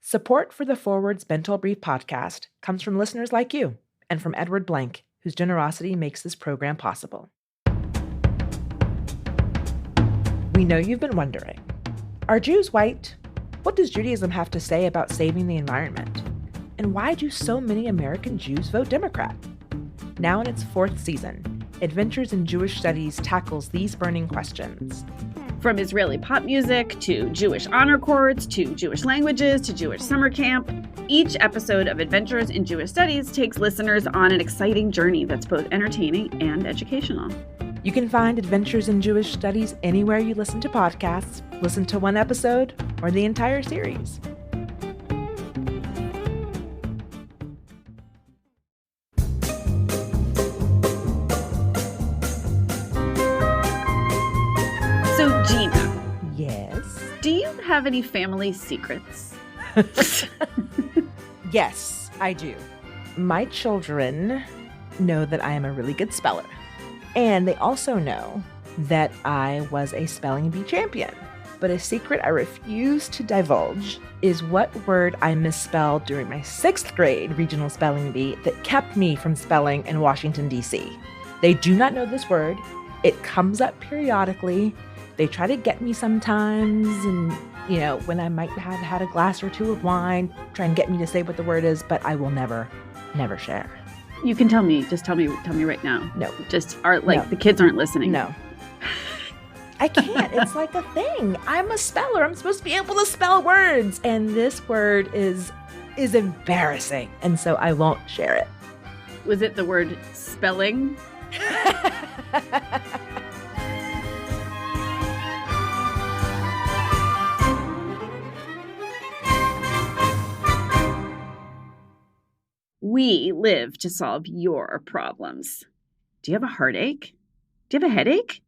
Support for the Forward's Bintel Brief podcast comes from listeners like you and from Edward Blank, whose generosity makes this program possible. We know you've been wondering, are Jews white? What does Judaism have to say about saving the environment? And why do so many American Jews vote Democrat? Now in its 4th season, Adventures in Jewish Studies tackles these burning questions. From Israeli pop music, to Jewish honor courts, to Jewish languages, to Jewish summer camp, each episode of Adventures in Jewish Studies takes listeners on an exciting journey that's both entertaining and educational. You can find Adventures in Jewish Studies anywhere you listen to podcasts, listen to one episode, or the entire series. So, Ginna. Yes? Do you have any family secrets? Yes, I do. My children know that I am a really good speller. And they also know that I was a spelling bee champion. But a secret I refuse to divulge is what word I misspelled during my 6th grade regional spelling bee that kept me from spelling in Washington, D.C. They do not know this word. It comes up periodically. They try to get me sometimes, and, when I might have had a glass or two of wine, try and get me to say what the word is, but I will never share. You can tell me. Just tell me right now. No. The kids aren't listening. No. I can't. It's like a thing. I'm a speller. I'm supposed to be able to spell words. And this word is embarrassing. And so I won't share it. Was it the word spelling? We live to solve your problems. Do you have a heartache? Do you have a headache?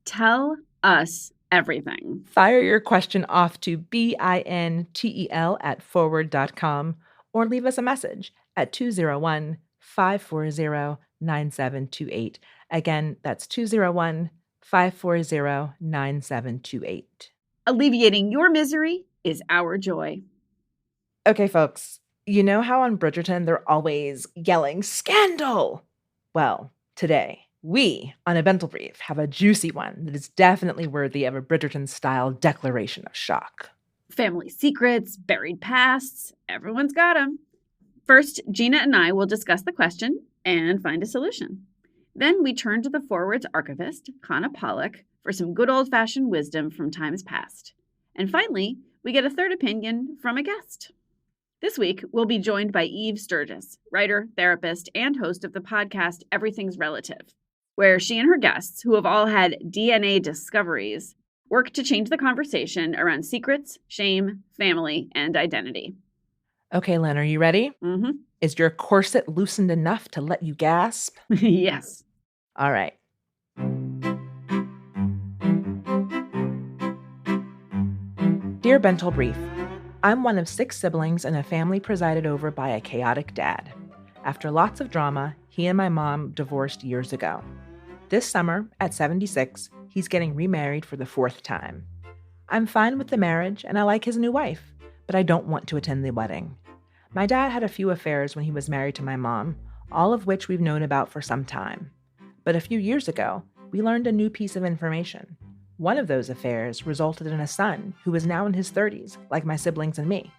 Tell us everything. Fire your question off to bintel@forward.com or leave us a message at 201-540-9728. Again, that's 201-540-9728. Alleviating your misery is our joy. Okay, folks. You know how on Bridgerton they're always yelling, "Scandal!" Well, today, we, on A Bintel Brief, have a juicy one that is definitely worthy of a Bridgerton-style declaration of shock. Family secrets, buried pasts, everyone's got them. First, Ginna and I will discuss the question and find a solution. Then we turn to the Forward's archivist, Chana for some good old-fashioned wisdom from times past. And finally, we get a third opinion from a guest. This week, we'll be joined by Eve Sturges, writer, therapist, and host of the podcast Everything's Relative, where she and her guests, who have all had DNA discoveries, work to change the conversation around secrets, shame, family, and identity. Okay, Lynn, are you ready? Mm-hmm. Is your corset loosened enough to let you gasp? Yes. All right. Dear Bintel Brief, I'm one of 6 siblings in a family presided over by a chaotic dad. After lots of drama, he and my mom divorced years ago. This summer, at 76, he's getting remarried for the 4th time. I'm fine with the marriage, and I like his new wife, but I don't want to attend the wedding. My dad had a few affairs when he was married to my mom, all of which we've known about for some time. But a few years ago, we learned a new piece of information. One of those affairs resulted in a son who is now in his 30s, like my siblings and me.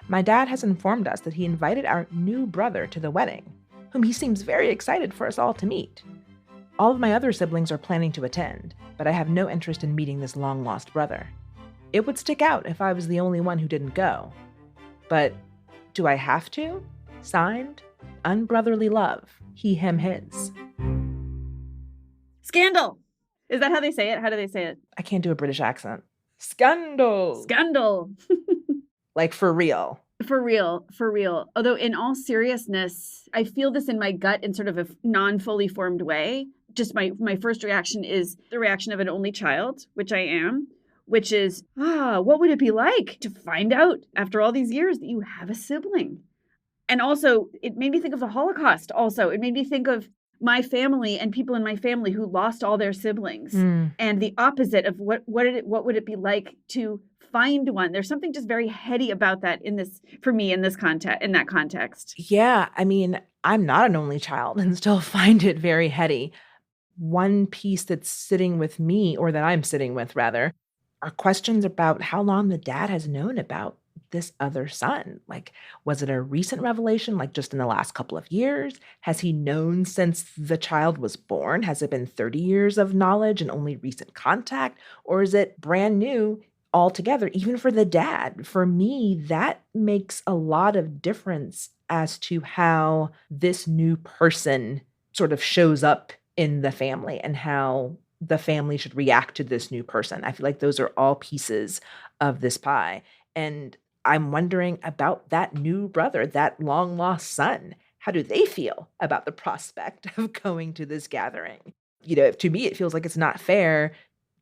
My dad has informed us that he invited our new brother to the wedding, whom he seems very excited for us all to meet. All of my other siblings are planning to attend, but I have no interest in meeting this long-lost brother. It would stick out if I was the only one who didn't go. But do I have to? Signed, Unbrotherly Love, he, him, his. Scandal! Is that how they say it? How do they say it? I can't do a British accent. Scandal! Scandal! Like for real. For real. Although in all seriousness, I feel this in my gut in sort of a non-fully formed way. Just my first reaction is the reaction of an only child, which I am, which is, what would it be like to find out after all these years that you have a sibling? And also, it made me think of the Holocaust also. It made me think of my family and people in my family who lost all their siblings, Mm. and the opposite of what would it be like to find one. There's something just very heady about that in this, for me, in this context, in that context. Yeah, I mean, I'm not an only child and still find it very heady. One piece that's sitting with me, or that I'm sitting with rather, are questions about how long the dad has known about this other son. Like, was it a recent revelation, like just in the last couple of years? Has he known since the child was born? Has it been 30 years of knowledge and only recent contact? Or is it brand new altogether, even for the dad? For me, that makes a lot of difference as to how this new person sort of shows up in the family and how the family should react to this new person. I feel like those are all pieces of this pie. And I'm wondering about that new brother, that long lost son. How do they feel about the prospect of going to this gathering? To me, it feels like it's not fair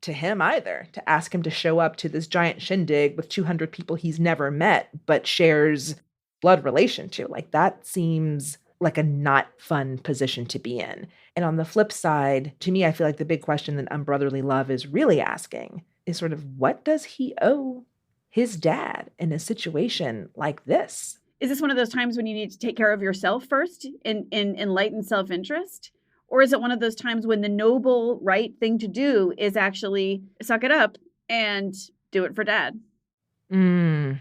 to him either to ask him to show up to this giant shindig with 200 people he's never met but shares blood relation to. Like, that seems like a not fun position to be in. And on the flip side, to me, I feel like the big question that Unbrotherly Love is really asking is sort of, what does he owe his dad in a situation like this? Is this one of those times when you need to take care of yourself first in enlightened self-interest? Or is it one of those times when the noble, right thing to do is actually suck it up and do it for dad? Mm.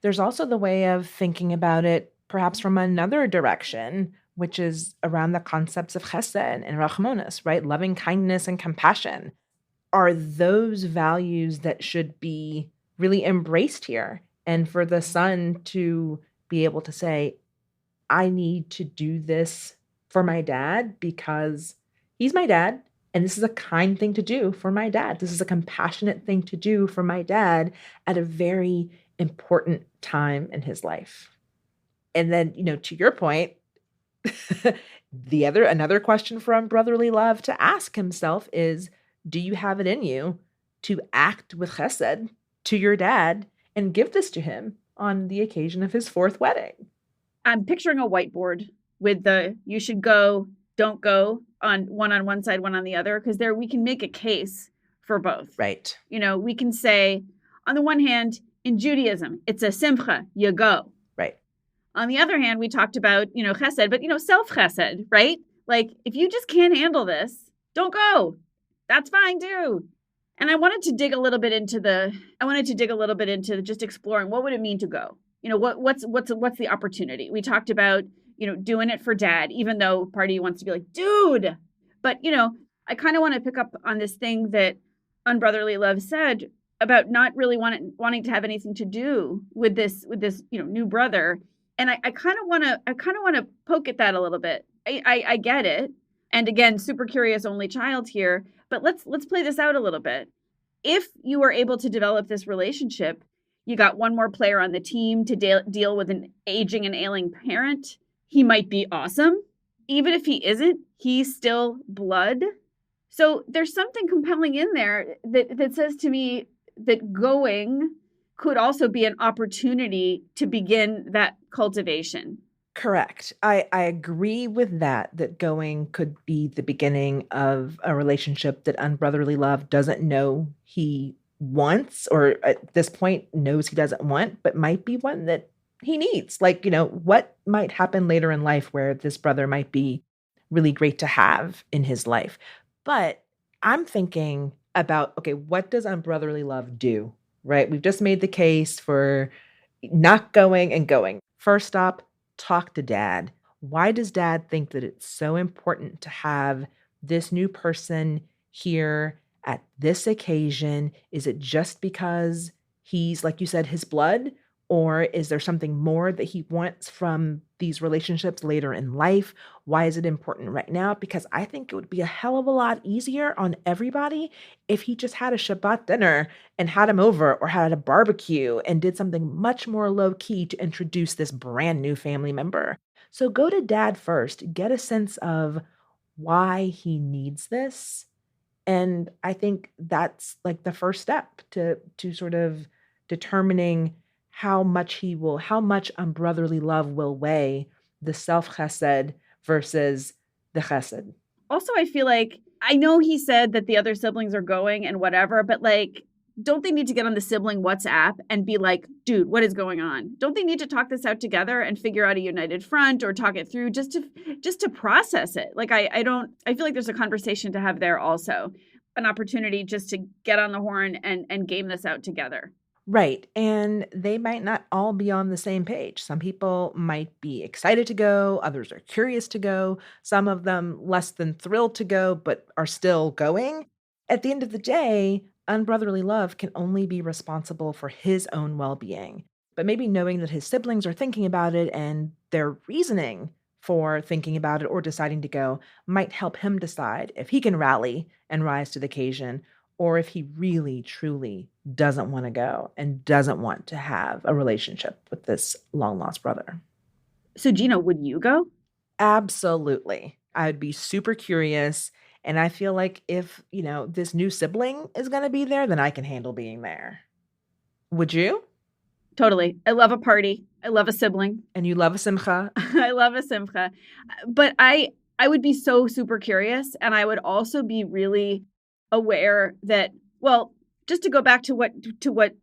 There's also the way of thinking about it perhaps from another direction, which is around the concepts of chesed and rachmonis, right? Loving kindness and compassion. Are those values that should be really embraced here? And for the son to be able to say, I need to do this for my dad because he's my dad. And this is a kind thing to do for my dad. This is a compassionate thing to do for my dad at a very important time in his life. And then, to your point, another question for Unbrotherly Love to ask himself is, do you have it in you to act with chesed to your dad and give this to him on the occasion of his fourth wedding? I'm picturing a whiteboard with the you should go, don't go on one side, one on the other, because there we can make a case for both. Right. We can say, on the one hand, in Judaism, it's a simcha, you go. Right. On the other hand, we talked about, chesed, but, self chesed, right? Like, if you just can't handle this, don't go. That's fine too. And I wanted to dig a little bit into just exploring what would it mean to go? What's the opportunity? We talked about, doing it for dad, even though part of you wants to be like, dude. But, I kind of want to pick up on this thing that Unbrotherly Love said about not really wanting to have anything to do with this, new brother. And I kind of want to poke at that a little bit. I get it. And again, super curious only child here, but let's play this out a little bit. If you were able to develop this relationship, you got one more player on the team to deal with an aging and ailing parent. He might be awesome. Even if he isn't, he's still blood. So there's something compelling in there that says to me that going could also be an opportunity to begin that cultivation. Correct. I agree with that going could be the beginning of a relationship that Unbrotherly Love doesn't know he wants, or at this point knows he doesn't want, but might be one that he needs. Like, what might happen later in life where this brother might be really great to have in his life. But I'm thinking about, okay, what does Unbrotherly Love do? Right? We've just made the case for not going and going. First stop, talk to dad. Why does dad think that it's so important to have this new person here at this occasion? Is it just because he's, like you said, his blood? Or is there something more that he wants from these relationships later in life? Why is it important right now? Because I think it would be a hell of a lot easier on everybody if he just had a Shabbat dinner and had him over, or had a barbecue and did something much more low key to introduce this brand new family member. So go to dad first, get a sense of why he needs this. And I think that's like the first step to sort of determining how much Unbrotherly Love will weigh the self chesed versus the chesed. Also, I feel like, I know he said that the other siblings are going and whatever, but like, don't they need to get on the sibling WhatsApp and be like, dude, what is going on? Don't they need to talk this out together and figure out a united front or talk it through just to process it? Like, I feel like there's a conversation to have there also, an opportunity just to get on the horn and game this out together. Right. And they might not all be on the same page. Some people might be excited to go, others are curious to go, some of them less than thrilled to go, but are still going. At the end of the day, unbrotherly love can only be responsible for his own well being. But maybe knowing that his siblings are thinking about it and their reasoning for thinking about it or deciding to go might help him decide if he can rally and rise to the occasion or if he really, truly doesn't want to go and doesn't want to have a relationship with this long lost brother. So, Gina, would you go? Absolutely. I would be super curious. And I feel like if, this new sibling is going to be there, then I can handle being there. Would you? Totally. I love a party. I love a sibling. And you love a simcha? I love a simcha. But I would be so super curious. And I would also be really aware that, well, just to go back to what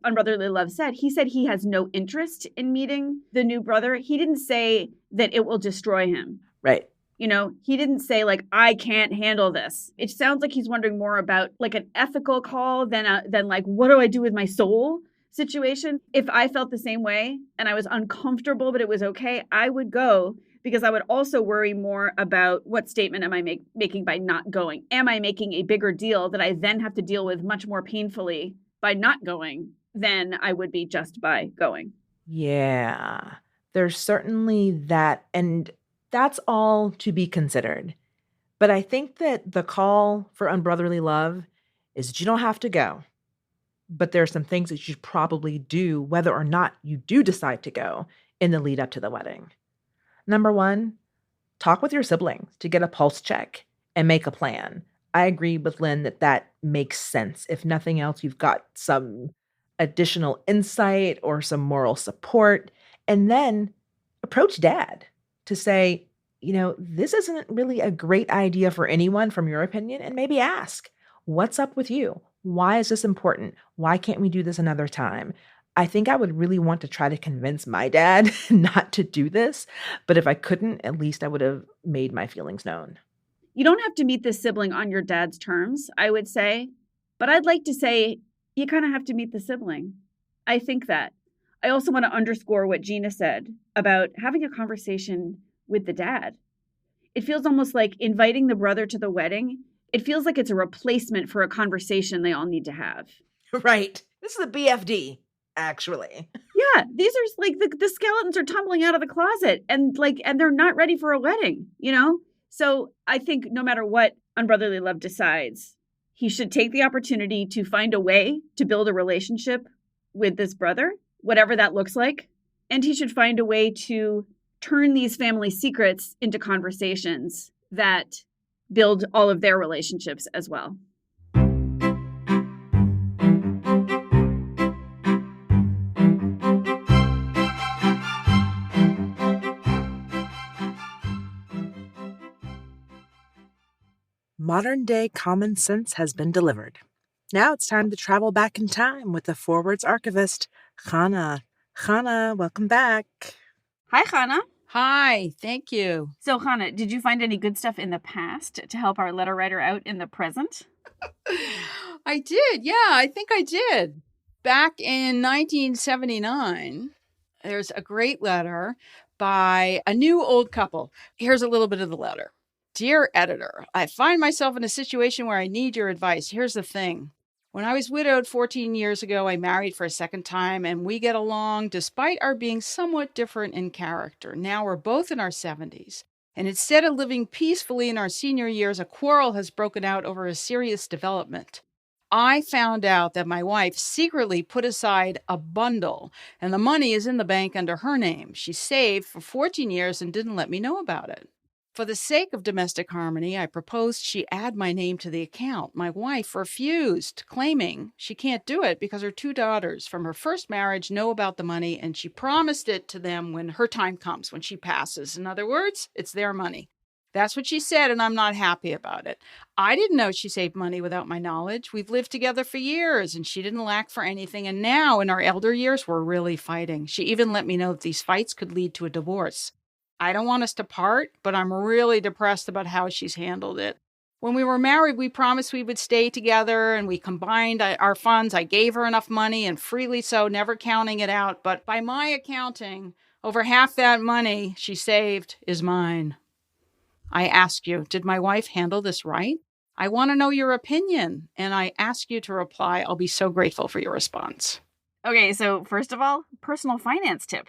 Unbrotherly Love said, he said he has no interest in meeting the new brother. He didn't say that it will destroy him. Right. He didn't say like, I can't handle this. It sounds like he's wondering more about like an ethical call than like, what do I do with my soul situation? If I felt the same way and I was uncomfortable, but it was okay, I would go, because I would also worry more about what statement am I making by not going? Am I making a bigger deal that I then have to deal with much more painfully by not going than I would be just by going? Yeah, there's certainly that. And that's all to be considered. But I think that the call for unbrotherly love is that you don't have to go. But there are some things that you should probably do, whether or not you do decide to go in the lead up to the wedding. Number one, talk with your siblings to get a pulse check and make a plan. I agree with Lynn that makes sense. If nothing else, you've got some additional insight or some moral support. And then approach dad to say, this isn't really a great idea for anyone from your opinion. And maybe ask, what's up with you? Why is this important? Why can't we do this another time? I think I would really want to try to convince my dad not to do this. But if I couldn't, at least I would have made my feelings known. You don't have to meet this sibling on your dad's terms, I would say. But I'd like to say you kind of have to meet the sibling. I think that. I also want to underscore what Gina said about having a conversation with the dad. It feels almost like inviting the brother to the wedding. It feels like it's a replacement for a conversation they all need to have. Right. This is a BFD, actually. Yeah, these are like the skeletons are tumbling out of the closet and they're not ready for a wedding, So I think no matter what Unbrotherly Love decides, he should take the opportunity to find a way to build a relationship with this brother, whatever that looks like. And he should find a way to turn these family secrets into conversations that build all of their relationships as well. Modern day common sense has been delivered. Now it's time to travel back in time with the Forwards archivist, Chana. Chana, welcome back. Hi, Chana. Hi, thank you. So, Chana, did you find any good stuff in the past to help our letter writer out in the present? I did. Yeah, I think I did. Back in 1979, there's a great letter by a new old couple. Here's a little bit of the letter. Dear editor, I find myself in a situation where I need your advice. Here's the thing. When I was widowed 14 years ago, I married for a second time, and we get along despite our being somewhat different in character. Now we're both in our 70s, and instead of living peacefully in our senior years, a quarrel has broken out over a serious development. I found out that my wife secretly put aside a bundle, and the money is in the bank under her name. She saved for 14 years and didn't let me know about it. For the sake of domestic harmony, I proposed she add my name to the account. My wife refused, claiming she can't do it because her 2 daughters from her first marriage know about the money, and she promised it to them when her time comes, when she passes. In other words, it's their money. That's what she said, and I'm not happy about it. I didn't know she saved money without my knowledge. We've lived together for years, and she didn't lack for anything. And now, in our elder years, we're really fighting. She even let me know that these fights could lead to a divorce. I don't want us to part, but I'm really depressed about how she's handled it. When we were married, we promised we would stay together, and we combined our funds. I gave her enough money, and freely so, never counting it out. But by my accounting, over half that money she saved is mine. I ask you, did my wife handle this right? I want to know your opinion, and I ask you to reply. I'll be so grateful for your response. Okay, so first of all, personal finance tip.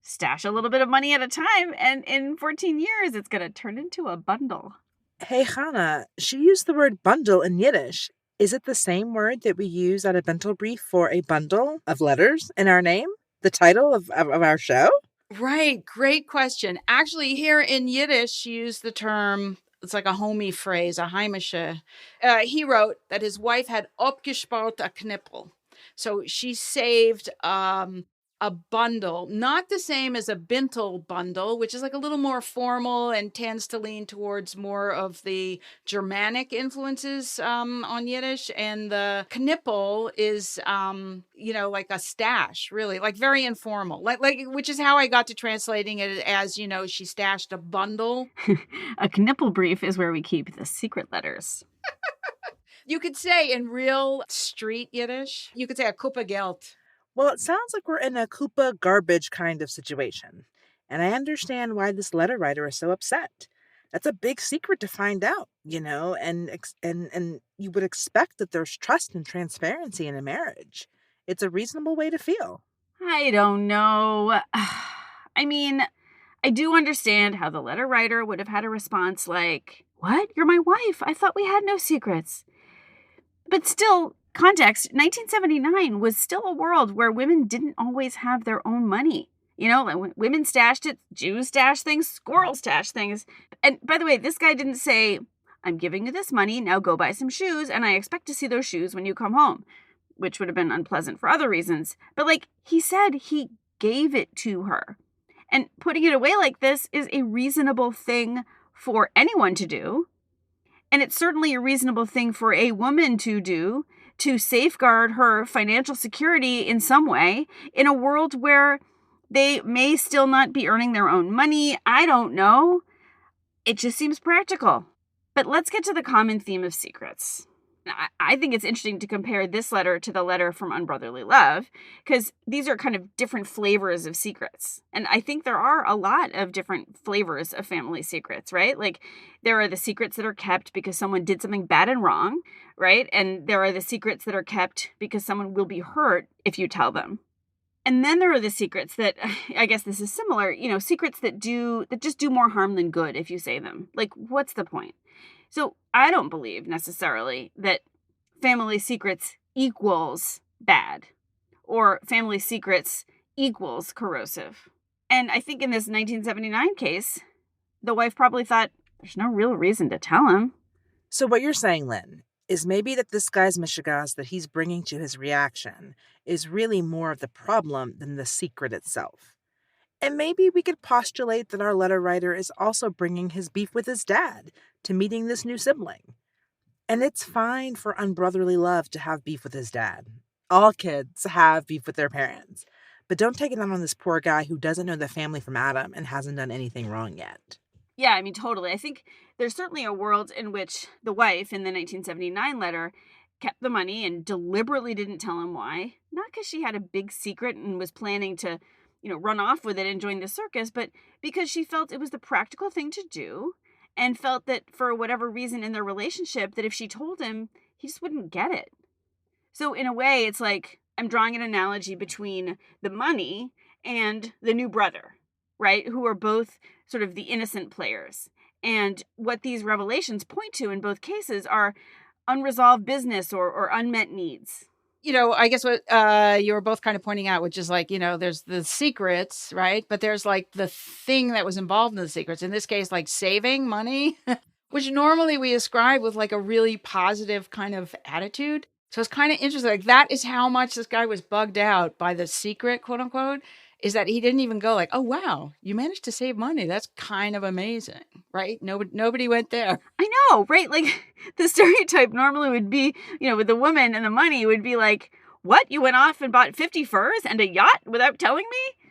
Stash a little bit of money at a time, and in 14 years, it's going to turn into a bundle. Hey, Chana, she used the word bundle in Yiddish. Is it the same word that we use at A Bintel Brief for a bundle of letters in our name? The title of our show? Right. Great question. Actually, here in Yiddish, she used the term, it's like a homey phrase, a heimische. He wrote that his wife had opgespart a knippel. So she saved a bundle, not the same as a Bintel bundle, which is like a little more formal and tends to lean towards more of the Germanic influences on Yiddish. And the knippel is, like a stash, really, like very informal, like which is how I got to translating it as, she stashed a bundle. A Bintel Brief is where we keep the secret letters. You could say in real street Yiddish, you could say a kupa geld. Well, it sounds like we're in a Koopa garbage kind of situation. And I understand why this letter writer is so upset. That's a big secret to find out, and you would expect that there's trust and transparency in a marriage. It's a reasonable way to feel. I don't know. I mean, I do understand how the letter writer would have had a response like, "What? You're my wife. I thought we had no secrets." But still, context, 1979 was still a world where women didn't always have their own money. Like women stashed it, Jews stashed things, squirrels stashed things. And by the way, this guy didn't say, "I'm giving you this money, now go buy some shoes, and I expect to see those shoes when you come home," which would have been unpleasant for other reasons. But he said he gave it to her. And putting it away like this is a reasonable thing for anyone to do. And it's certainly a reasonable thing for a woman to do, to safeguard her financial security in some way in a world where they may still not be earning their own money. I don't know. It just seems practical. But let's get to the common theme of secrets. I think it's interesting to compare this letter to the letter from Unbrotherly Love, because these are kind of different flavors of secrets. And I think there are a lot of different flavors of family secrets, right? Like there are the secrets that are kept because someone did something bad and wrong, right? And there are the secrets that are kept because someone will be hurt if you tell them. And then there are the secrets that, I guess this is similar, secrets that just do more harm than good if you say them. Like, what's the point? So I don't believe necessarily that family secrets equals bad or family secrets equals corrosive. And I think in this 1979 case, the wife probably thought there's no real reason to tell him. So what you're saying, Lynn, is maybe that this guy's mishigas that he's bringing to his reaction is really more of the problem than the secret itself. And maybe we could postulate that our letter writer is also bringing his beef with his dad to meeting this new sibling. And it's fine for Unbrotherly Love to have beef with his dad. All kids have beef with their parents. But don't take it out on this poor guy who doesn't know the family from Adam and hasn't done anything wrong yet. Yeah, I mean, totally. I think there's certainly a world in which the wife in the 1979 letter kept the money and deliberately didn't tell him why. Not because she had a big secret and was planning to run off with it and join the circus, but because she felt it was the practical thing to do and felt that for whatever reason in their relationship, that if she told him, he just wouldn't get it. So in a way, it's like I'm drawing an analogy between the money and the new brother, right? Who are both sort of the innocent players. And what these revelations point to in both cases are unresolved business or unmet needs. I guess what you were both kind of pointing out, which is like, there's the secrets, right? But there's like the thing that was involved in the secrets. In this case, like saving money, which normally we ascribe with like a really positive kind of attitude. So it's kind of interesting. Like that is how much this guy was bugged out by the secret, quote unquote. is that he didn't even go like, oh, wow, you managed to save money. That's kind of amazing, right? Nobody went there. I know, right? Like the stereotype normally would be, with the woman and the money would be like, what? You went off and bought 50 furs and a yacht without telling me?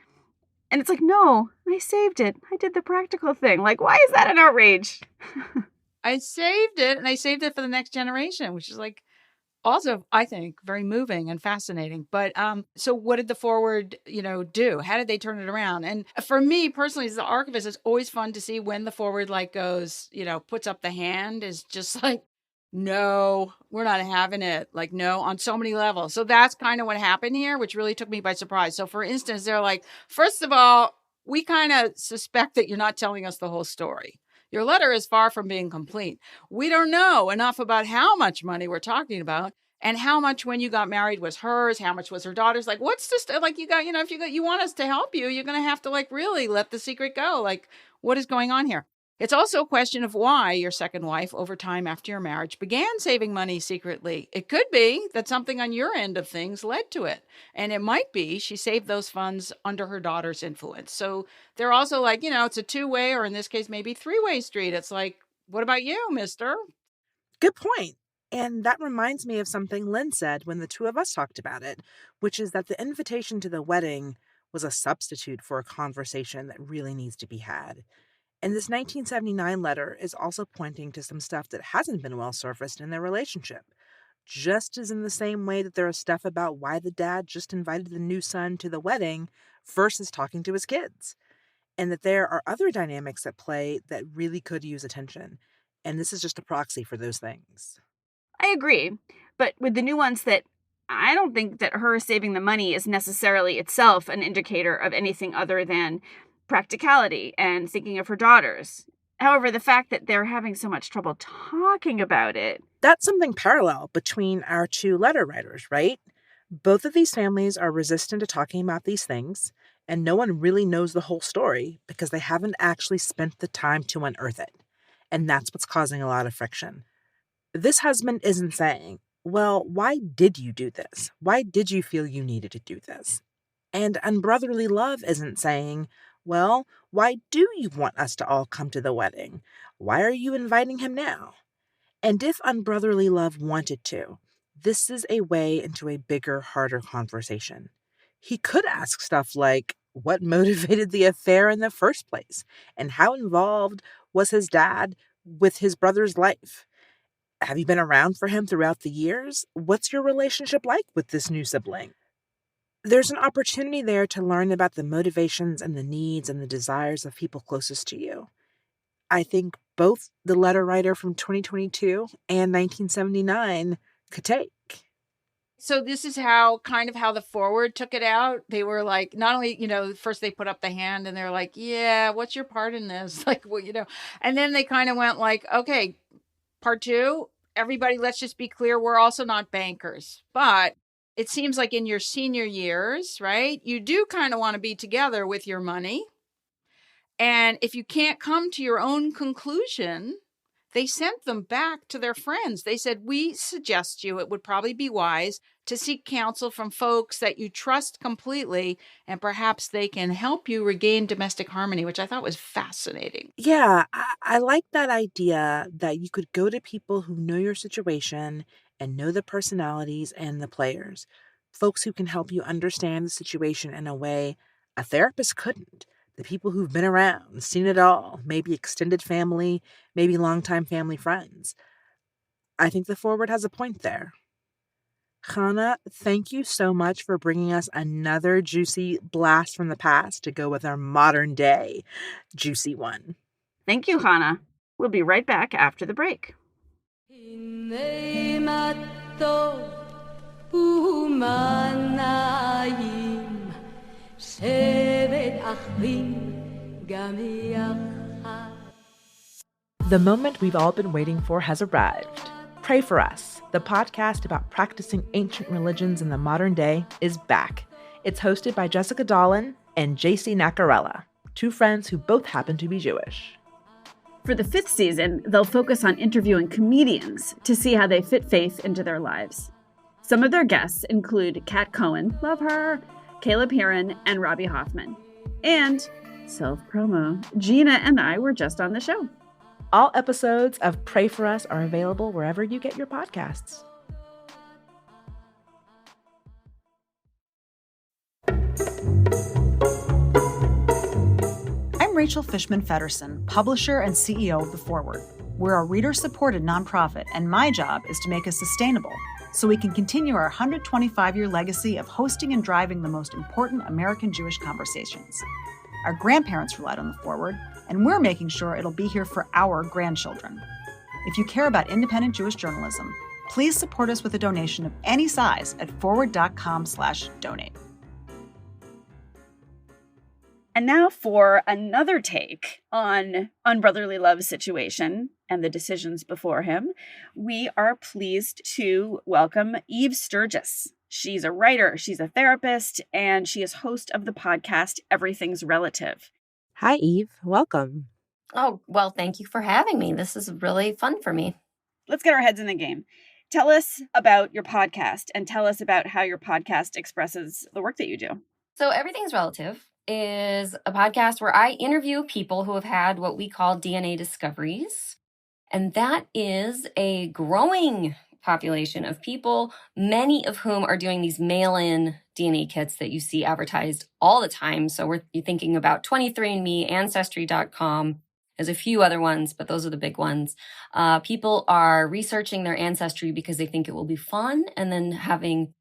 And it's like, no, I saved it. I did the practical thing. Like, why is that an outrage? I saved it, and I saved it for the next generation, which is like also, I think, very moving and fascinating. But so what did the forward, do? How did they turn it around? And for me personally, as the archivist, it's always fun to see when the forward like goes, puts up the hand, is just like, no, we're not having it. Like, no, on so many levels. So that's kind of what happened here, which really took me by surprise. So for instance, they're like, first of all, we kind of suspect that you're not telling us the whole story. Your letter is far from being complete. We don't know enough about how much money we're talking about and how much when you got married was hers, how much was her daughter's. Like, what's this? Like, you got, if you want us to help you, you're going to have to like really let the secret go. Like, what is going on here? It's also a question of why your second wife, over time after your marriage, began saving money secretly. It could be that something on your end of things led to it. And it might be she saved those funds under her daughter's influence. So they're also like, it's a two-way, or in this case, maybe three-way street. It's like, what about you, mister? Good point. And that reminds me of something Lynn said when the two of us talked about it, which is that the invitation to the wedding was a substitute for a conversation that really needs to be had. And this 1979 letter is also pointing to some stuff that hasn't been well surfaced in their relationship, just as in the same way that there is stuff about why the dad just invited the new son to the wedding versus talking to his kids, and that there are other dynamics at play that really could use attention. And this is just a proxy for those things. I agree, but with the nuance that I don't think that her saving the money is necessarily itself an indicator of anything other than practicality and thinking of her daughters. However, the fact that they're having so much trouble talking about it. That's something parallel between our two letter writers, right? Both of these families are resistant to talking about these things, and no one really knows the whole story because they haven't actually spent the time to unearth it. And that's what's causing a lot of friction. This husband isn't saying, well, why did you do this? Why did you feel you needed to do this? And Unbrotherly Love isn't saying, well, why do you want us to all come to the wedding? Why are you inviting him now? And if Unbrotherly Love wanted to, this is a way into a bigger, harder conversation. He could ask stuff like, what motivated the affair in the first place? And how involved was his dad with his brother's life? Have you been around for him throughout the years? What's your relationship like with this new sibling? There's an opportunity there to learn about the motivations and the needs and the desires of people closest to you. I think both the letter writer from 2022 and 1979 could take. So this is how the forward took it out. They were like, not only, first they put up the hand and they're like, yeah, what's your part in this? Like, well, and then they kind of went like, okay, part two, everybody, let's just be clear. We're also not bankers, but it seems like in your senior years, right, you do kind of want to be together with your money. And if you can't come to your own conclusion, they sent them back to their friends. They said, we suggest it would probably be wise to seek counsel from folks that you trust completely, and perhaps they can help you regain domestic harmony, which I thought was fascinating. Yeah, I like that idea that you could go to people who know your situation and know the personalities and the players, folks who can help you understand the situation in a way a therapist couldn't. The people who've been around, seen it all, maybe extended family, maybe longtime family friends. I think the forward has a point there. Chana, thank you so much for bringing us another juicy blast from the past to go with our modern day juicy one. Thank you, Chana. We'll be right back after the break. The moment we've all been waiting for has arrived. Pray for Us, the podcast about practicing ancient religions in the modern day, is back. It's hosted by Jessica Dolan and JC Nacarella, two friends who both happen to be Jewish. For the 5th season, they'll focus on interviewing comedians to see how they fit faith into their lives. Some of their guests include Kat Cohen, love her, Caleb Heron, and Robbie Hoffman. And self-promo, Ginna and I were just on the show. All episodes of Pray For Us are available wherever you get your podcasts. I'm Rachel Fishman Feddersen, publisher and CEO of The Forward. We're a reader-supported nonprofit, and my job is to make us sustainable so we can continue our 125-year legacy of hosting and driving the most important American Jewish conversations. Our grandparents relied on The Forward, and we're making sure it'll be here for our grandchildren. If you care about independent Jewish journalism, please support us with a donation of any size at forward.com/donate. And now for another take on Unbrotherly Love's situation and the decisions before him, we are pleased to welcome Eve Sturges. She's a writer, she's a therapist, and she is host of the podcast Everything's Relative. Hi, Eve. Welcome. Oh, well, thank you for having me. This is really fun for me. Let's get our heads in the game. Tell us about your podcast and tell us about how your podcast expresses the work that you do. So Everything's Relative is a podcast where I interview people who have had what we call DNA discoveries. And that is a growing population of people, many of whom are doing these mail-in DNA kits that you see advertised all the time. So we're thinking about 23andMe, Ancestry.com. There's a few other ones, but those are the big ones. People are researching their ancestry because they think it will be fun, and then having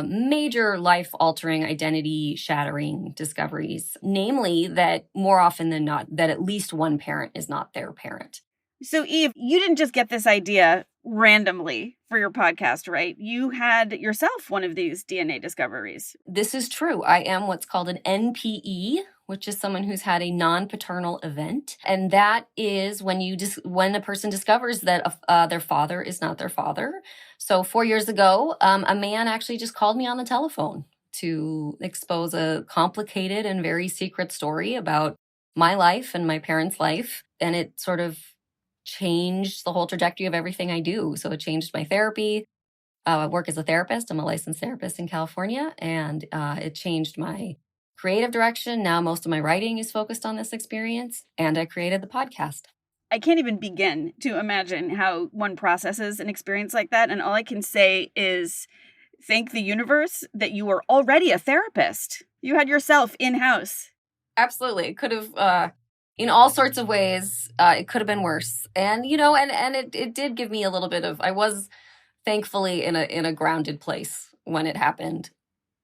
major life-altering, identity-shattering discoveries, namely that more often than not, that at least one parent is not their parent. So, Eve, you didn't just get this idea randomly for your podcast, right? You had yourself one of these DNA discoveries. This is true. I am what's called an NPE, which is someone who's had a non-paternal event. And that is when a person discovers that their father is not their father. So 4 years ago, a man actually just called me on the telephone to expose a complicated and very secret story about my life and my parents' life. And it sort of changed the whole trajectory of everything I do. So it changed my therapy. I work as a therapist. I'm a licensed therapist in California. And it changed my creative direction. Now most of my writing is focused on this experience. And I created the podcast. I can't even begin to imagine how one processes an experience like that. And all I can say is thank the universe that you were already a therapist. You had yourself in-house. Absolutely. It could have, in all sorts of ways, it could have been worse. And, it did give me a little bit of, I was thankfully in a grounded place when it happened.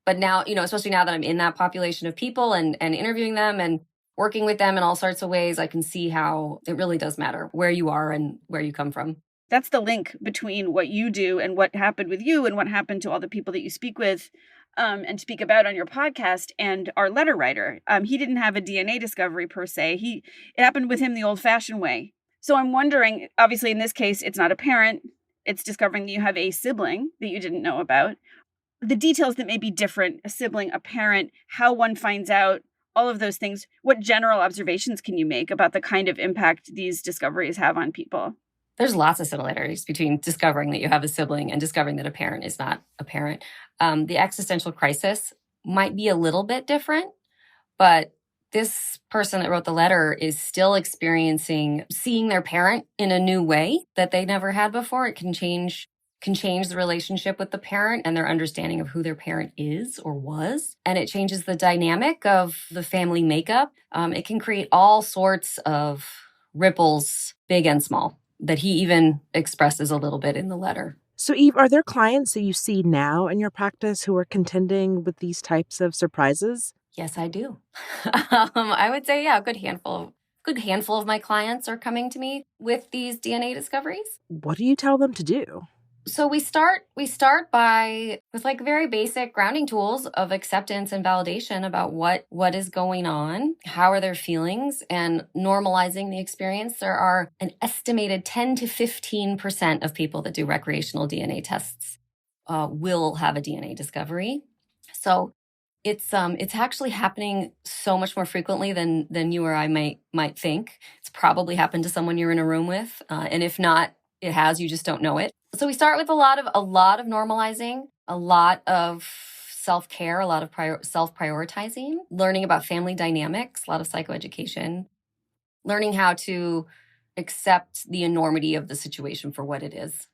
But now, especially now that I'm in that population of people and interviewing them and working with them in all sorts of ways, I can see how it really does matter where you are and where you come from. That's the link between what you do and what happened with you and what happened to all the people that you speak with and speak about on your podcast, and our letter writer. He didn't have a DNA discovery per se. It happened with him the old-fashioned way. So I'm wondering, obviously in this case, it's not a parent. It's discovering that you have a sibling that you didn't know about. The details that may be different, a sibling, a parent, how one finds out, all of those things. What general observations can you make about the kind of impact these discoveries have on people? There's lots of similarities between discovering that you have a sibling and discovering that a parent is not a parent. The existential crisis might be a little bit different, but this person that wrote the letter is still experiencing seeing their parent in a new way that they never had before. It can change the relationship with the parent and their understanding of who their parent is or was. And it changes the dynamic of the family makeup. It can create all sorts of ripples, big and small, that he even expresses a little bit in the letter. So, Eve, are there clients that you see now in your practice who are contending with these types of surprises? Yes, I do. I would say, a good handful of my clients are coming to me with these DNA discoveries. What do you tell them to do? So we start with like very basic grounding tools of acceptance and validation about what is going on, how are their feelings, and normalizing the experience. There are an estimated 10 to 15% of people that do recreational DNA tests will have a DNA discovery. So it's actually happening so much more frequently than you or I might think. It's probably happened to someone you're in a room with, and if not, it has. You just don't know it. So we start with a lot of normalizing, a lot of self-care, a lot of self-prioritizing, learning about family dynamics, a lot of psychoeducation, learning how to accept the enormity of the situation for what it is.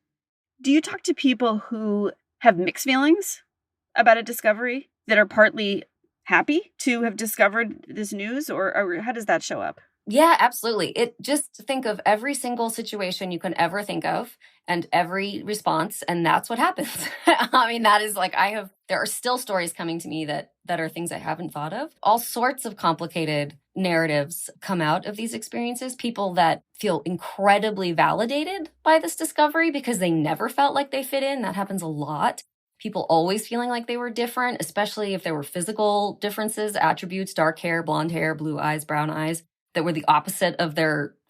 Do you talk to people who have mixed feelings about a discovery, that are partly happy to have discovered this news, or how does that show up? Yeah, absolutely. Just think of every single situation you can ever think of and every response, and that's what happens. I mean, that is like, there are still stories coming to me that are things I haven't thought of. All sorts of complicated narratives come out of these experiences. People that feel incredibly validated by this discovery because they never felt like they fit in. That happens a lot. People always feeling like they were different, especially if there were physical differences, attributes, dark hair, blonde hair, blue eyes, brown eyes, that were the opposite of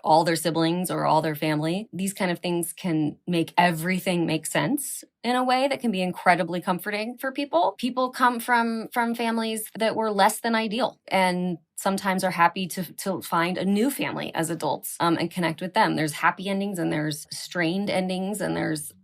all their siblings or all their family. These kind of things can make everything make sense in a way that can be incredibly comforting for people. People come from families that were less than ideal and sometimes are happy to find a new family as adults and connect with them. There's happy endings and there's strained endings and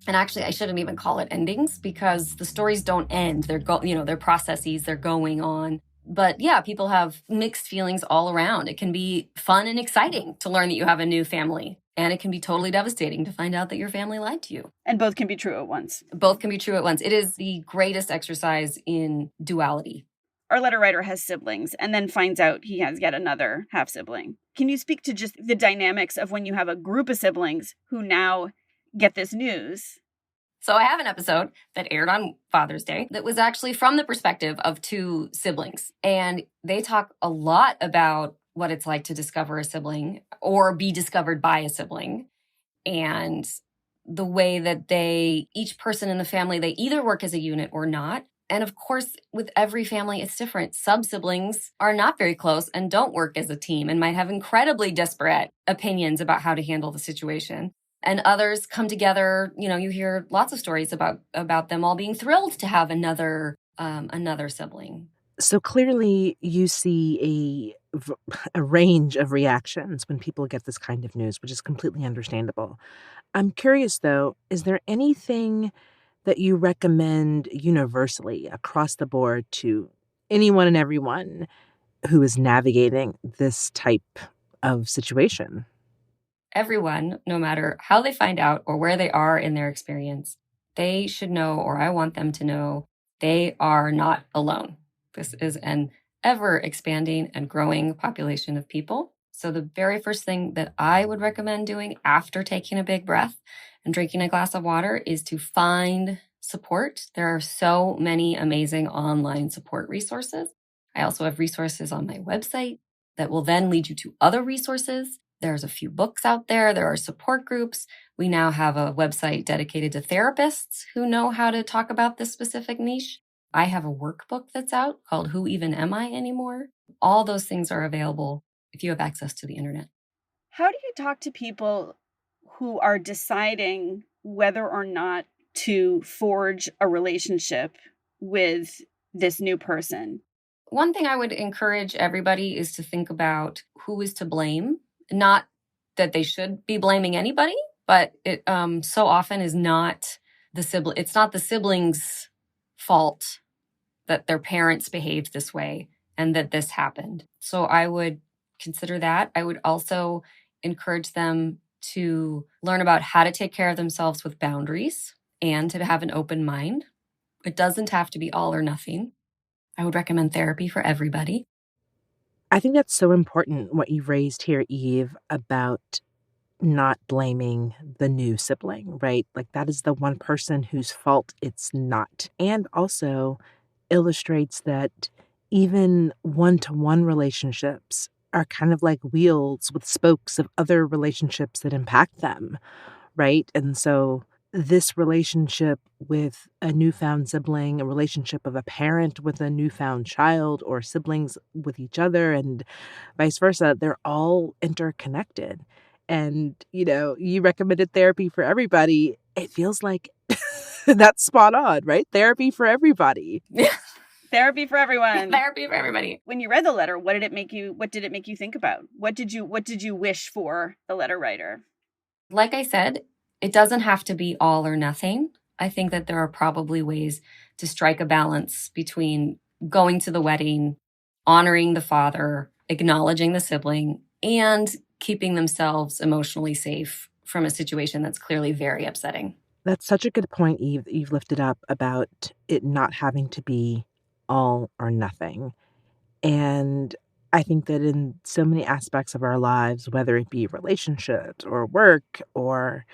actually I shouldn't even call it endings because the stories don't end. They're processes, they're going on. But yeah, people have mixed feelings all around. It can be fun and exciting to learn that you have a new family. And it can be totally devastating to find out that your family lied to you. And both can be true at once. Both can be true at once. It is the greatest exercise in duality. Our letter writer has siblings and then finds out he has yet another half-sibling. Can you speak to just the dynamics of when you have a group of siblings who now get this news? So I have an episode that aired on Father's Day that was actually from the perspective of two siblings. And they talk a lot about what it's like to discover a sibling or be discovered by a sibling. And the way that each person in the family, they either work as a unit or not. And of course, with every family, it's different. Sub-siblings are not very close and don't work as a team and might have incredibly disparate opinions about how to handle the situation. And others come together, you hear lots of stories about them all being thrilled to have another sibling. So clearly you see a range of reactions when people get this kind of news, which is completely understandable. I'm curious, though, is there anything that you recommend universally across the board to anyone and everyone who is navigating this type of situation? Everyone, no matter how they find out or where they are in their experience, they should know, or I want them to know, they are not alone. This is an ever-expanding and growing population of people. So the very first thing that I would recommend doing after taking a big breath and drinking a glass of water is to find support. There are so many amazing online support resources. I also have resources on my website that will then lead you to other resources. There's a few books out there. There are support groups. We now have a website dedicated to therapists who know how to talk about this specific niche. I have a workbook that's out called Who Even Am I Anymore? All those things are available if you have access to the internet. How do you talk to people who are deciding whether or not to forge a relationship with this new person? One thing I would encourage everybody is to think about who is to blame. Not that they should be blaming anybody, but it so often is not the sibling. It's not the sibling's fault that their parents behaved this way and that this happened. So I would consider that. I would also encourage them to learn about how to take care of themselves with boundaries and to have an open mind. It doesn't have to be all or nothing. I would recommend therapy for everybody. I think that's so important what you've raised here, Eve, about not blaming the new sibling, right? Like that is the one person whose fault it's not. And also illustrates that even one-to-one relationships are kind of like wheels with spokes of other relationships that impact them, right? And so this relationship with a newfound sibling, a relationship of a parent with a newfound child or siblings with each other and vice versa, they're all interconnected. And, you recommended therapy for everybody. It feels like that's spot on, right? Therapy for everybody. Therapy for everyone. Therapy for everybody. When you read the letter, what did it make you think about? What did you wish for the letter writer? Like I said, it doesn't have to be all or nothing. I think that there are probably ways to strike a balance between going to the wedding, honoring the father, acknowledging the sibling, and keeping themselves emotionally safe from a situation that's clearly very upsetting. That's such a good point, Eve, that you've lifted up about it not having to be all or nothing. And I think that in so many aspects of our lives, whether it be relationships or work or,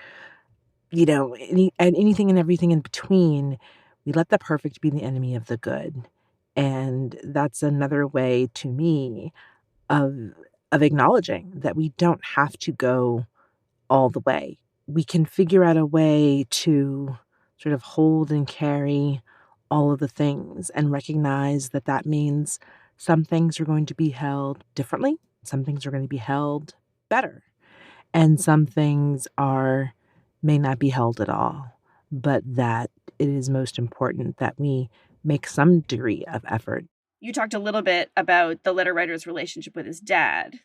anything and everything in between, we let the perfect be the enemy of the good. And that's another way to me of acknowledging that we don't have to go all the way. We can figure out a way to sort of hold and carry all of the things and recognize that that means some things are going to be held differently, some things are going to be held better, and some things may not be held at all, but that it is most important that we make some degree of effort. You talked a little bit about the letter writer's relationship with his dad.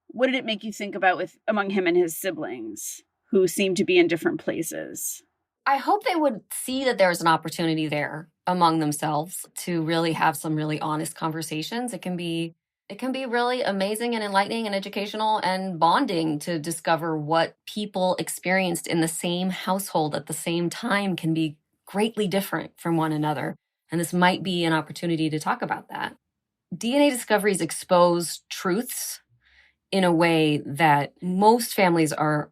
What did it make you think about among him and his siblings, who seem to be in different places? I hope they would see that there's an opportunity there among themselves to really have some really honest conversations. It can be really amazing and enlightening and educational and bonding to discover what people experienced in the same household at the same time can be greatly different from one another. And this might be an opportunity to talk about that. DNA discoveries expose truths in a way that most families are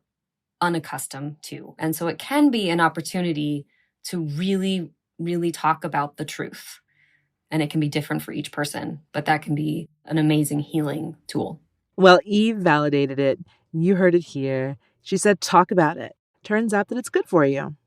unaccustomed to. And so it can be an opportunity to really, really talk about the truth. And it can be different for each person, but that can be an amazing healing tool. Well, Eve validated it. You heard it here. She said, talk about it. Turns out that it's good for you.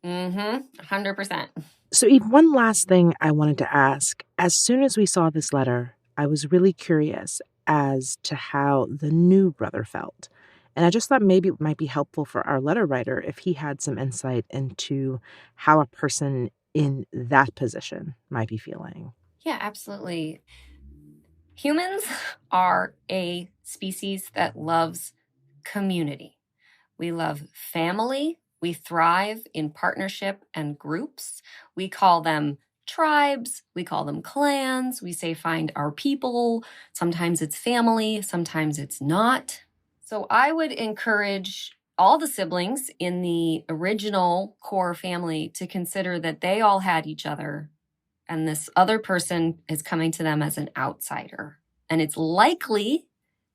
100%. So, Eve, one last thing I wanted to ask. As soon as we saw this letter, I was really curious as to how the new brother felt. And I just thought maybe it might be helpful for our letter writer if he had some insight into how a person in that position might be feeling. Yeah, absolutely. Humans are a species that loves community. We love family. We thrive in partnership and groups. We call them tribes. We call them clans. We say find our people. Sometimes it's family. Sometimes it's not. So I would encourage all the siblings in the original core family to consider that they all had each other, and this other person is coming to them as an outsider. And it's likely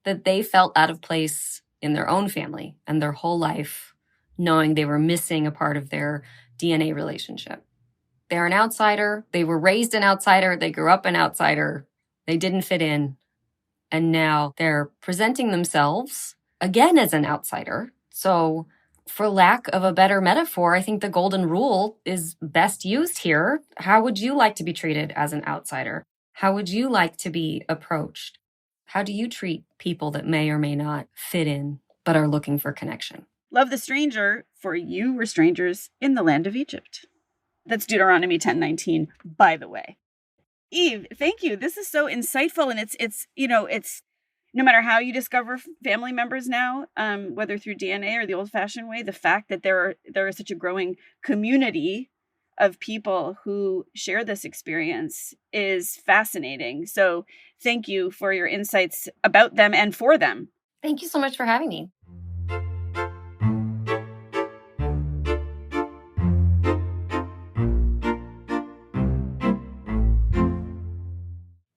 that they felt out of place in their own family and their whole life, knowing they were missing a part of their DNA relationship. They're an outsider. They were raised an outsider. They grew up an outsider. They didn't fit in. And now they're presenting themselves again as an outsider. So for lack of a better metaphor, I think the golden rule is best used here. How would you like to be treated as an outsider? How would you like to be approached? How do you treat people that may or may not fit in, but are looking for connection? Love the stranger, for you were strangers in the land of Egypt. That's Deuteronomy 10:19, by the way. Eve, thank you. This is so insightful, and it's no matter how you discover family members now, whether through DNA or the old-fashioned way, the fact that there is such a growing community of people who share this experience is fascinating. So thank you for your insights about them and for them. Thank you so much for having me.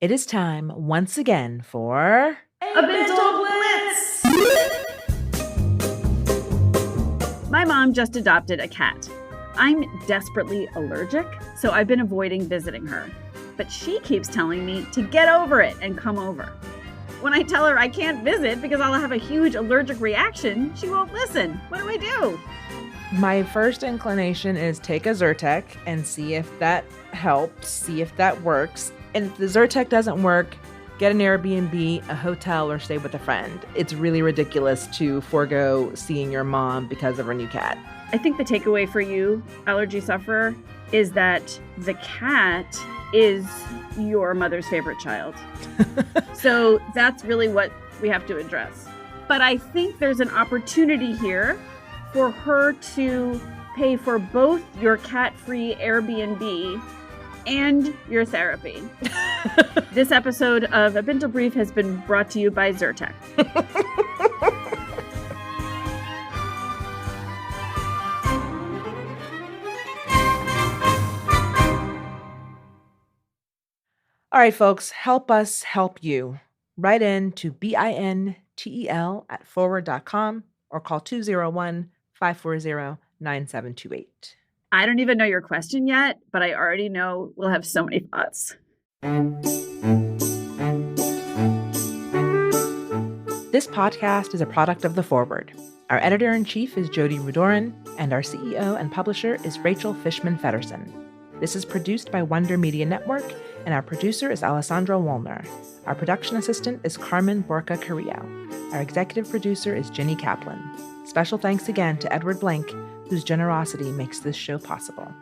It is time once again for A Bintel Blitz! My mom just adopted a cat. I'm desperately allergic, so I've been avoiding visiting her. But she keeps telling me to get over it and come over. When I tell her I can't visit because I'll have a huge allergic reaction, she won't listen. What do I do? My first inclination is take a Zyrtec and see if that helps, see if that works. And if the Zyrtec doesn't work, get an Airbnb, a hotel, or stay with a friend. It's really ridiculous to forego seeing your mom because of her new cat. I think the takeaway for you, allergy sufferer, is that the cat is your mother's favorite child. So that's really what we have to address. But I think there's an opportunity here for her to pay for both your cat-free Airbnb and your therapy. This episode of A Bintel Brief has been brought to you by Zyrtec. All right, folks, help us help you. Write in to bintel@forward.com or call 201-540-9728. I don't even know your question yet, but I already know we'll have so many thoughts. This podcast is a product of The Forward. Our editor-in-chief is Jody Rudoran, and our CEO and publisher is Rachel Fishman-Feddersen. This is produced by Wonder Media Network, and our producer is Alessandro Wolner. Our production assistant is Carmen Borca Carrillo. Our executive producer is Jenny Kaplan. Special thanks again to Edward Blank, whose generosity makes this show possible.